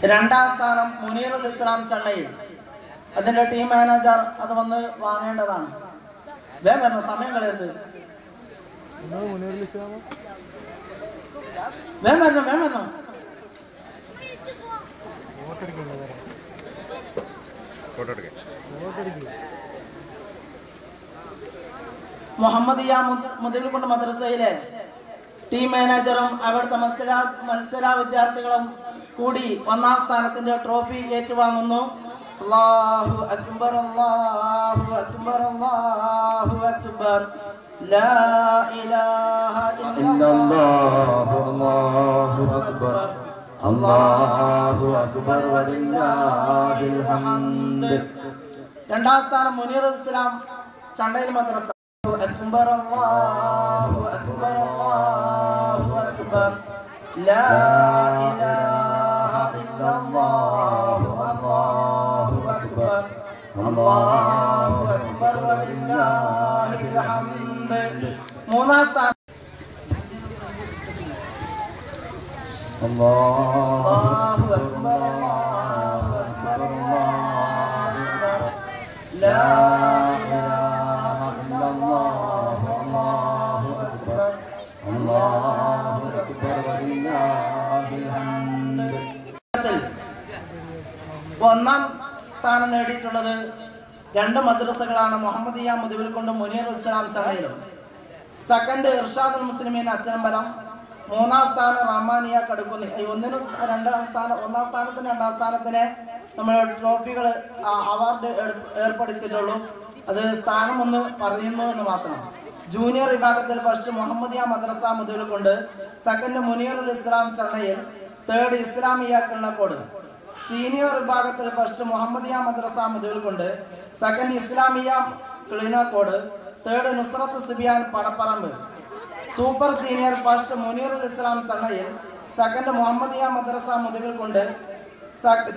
രണ്ടാം സ്ഥാനം മുനീറുൽ ഇസ്ലാം ചണ്ണയിൽ. അതിന്റെ ടീം മാനേജർ അത് വന്ന് വാങ്ങേണ്ടതാണ്. വേഗം വരണം, സമയം കളയരുത്. വേഗം വരണം, വേഗം വരണം. മുഹമ്മദിയ മുതലുകൊണ്ട് മദ്രസയിലെ ടീം മാനേജറും അവിടുത്തെ മത്സര വിദ്യാർത്ഥികളും കൂടി ഒന്നാം സ്ഥാനത്തിന്റെ ട്രോഫി ഏറ്റുവാങ്ങുന്നു. അല്ലാഹു അക്ബർ, അല്ലാഹു അക്ബർ, അല്ലാഹു അക്ബർ, ലാ ഇലാഹ ഇല്ലല്ലാഹു, അല്ലാഹു അക്ബർ, അല്ലാഹു അക്ബർ വലില്ലാഹിൽ ഹംദ്. രണ്ടാം സ്ഥാനം മുനീറുൽ ഇസ്ലാം ചണ്ടയിൽ മദ്രസ. അക്ബർ, അല്ലാഹു അക്ബർ, അല്ലാഹു അക്ബർ, ലാ ഇലാഹ ഇല്ലല്ലാഹു, അല്ലാഹു അക്ബർ, അല്ലാഹു അക്ബർ വലില്ലാഹിൽ ഹംദ്. മൂന്നാം സ്ഥാനം അല്ലാഹു അക്ബർ, അല്ലാഹു അക്ബർ, അല്ലാഹു അക്ബർ, ലാ ഇലാഹ ഇല്ലല്ലാഹു, അല്ലാഹു അക്ബർ, അല്ലാഹു അക്ബർ വലില്ലാഹിൽ ഹംദ്. ഒന്നാം സ്ഥാനം നേടിയിട്ടുള്ളത് രണ്ട് മദ്രസകളാണ്, മുഹമ്മദിയ മുതിവിൽക്കൊണ്ടും മുനീറുൽ ഇസ്ലാം ചണയിലും. സെക്കൻഡ് ഇർഷാദുൽ മുസ്ലിമീൻ അച്ചനമ്പലം. മൂന്നാം സ്ഥാനം റഹ്മാനിയ കടുക്കുന്നി. ഒന്നാം സ്ഥാനത്തിന് രണ്ടാം സ്ഥാനത്തിന് നമ്മൾ ട്രോഫികൾ അവാർഡ് ഏർപ്പെടുത്തിയിട്ടുള്ളൂ. അത് സ്ഥാനം ഒന്ന് പറയുന്നു എന്ന് മാത്രം. ജൂനിയർ വിഭാഗത്തിൽ ഫസ്റ്റ് മുഹമ്മദിയ മദ്രസ മുതിവിൽക്കൊണ്ട്, സെക്കൻഡ് മുനീറുൽ ഇസ്ലാം ചണ്ണയിൽ, തേർഡ് ഇസ്ലാമിയ കിണ്ണക്കോട്. സീനിയർ വിഭാഗത്തിൽ first Muhammadiya Madrasa Muthuvilkundu, second Islamiya Kilinakkode, third Nusrath Subiyan Padapparamba. Super senior first Muneerul Islam ചണ്ണയിൽ, സെക്കൻഡ് മുഹമ്മദിയ മദ്രസ മുതിവിൽക്കൊണ്ട്,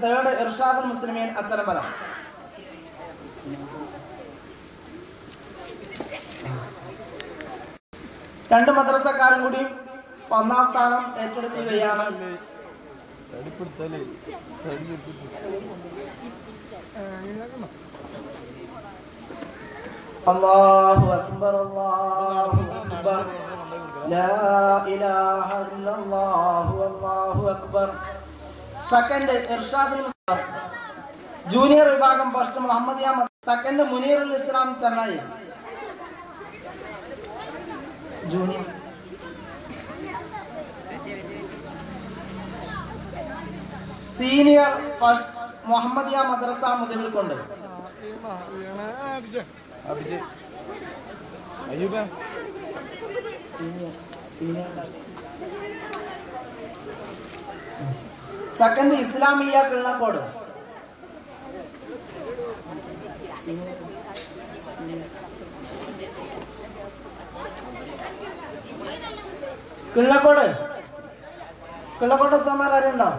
തേർഡ് ഇർഷാദുൽ മുസ്ലിമീൻ അച്ചനമ്പലം. രണ്ട് മദ്രസക്കാരും കൂടി ഒന്നാം സ്ഥാനം ഏറ്റെടുക്കുകയാണ്. അല്ലാഹു അക്ബർ, അല്ലാഹു അക്ബർ, ലാ ഇലാഹ ഇല്ലല്ലാഹു, അല്ലാഹു അക്ബർ. സെക്കൻഡ് ഇർഷാദുൽ മുസ്ലിം. ജൂനിയർ വിഭാഗം first Muhammadiya, second Muneerul Islam Chennai. Junior senior first Muhammadiya Madrasa Muthuvilkundu. Second Islamiya Killakkode. Killakkode Killakkode ഉസ്താദ്മാർ ആരുണ്ടോ?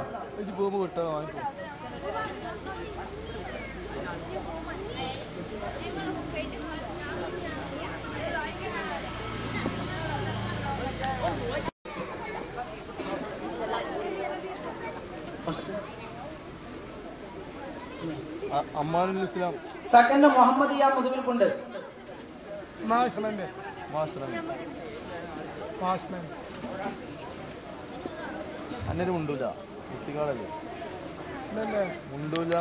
സെക്കൻഡ് മുഹമ്മദിയ മുതുവിൽക്കൊണ്ട്. അന്നേരം മുണ്ടൂല മുണ്ടൂല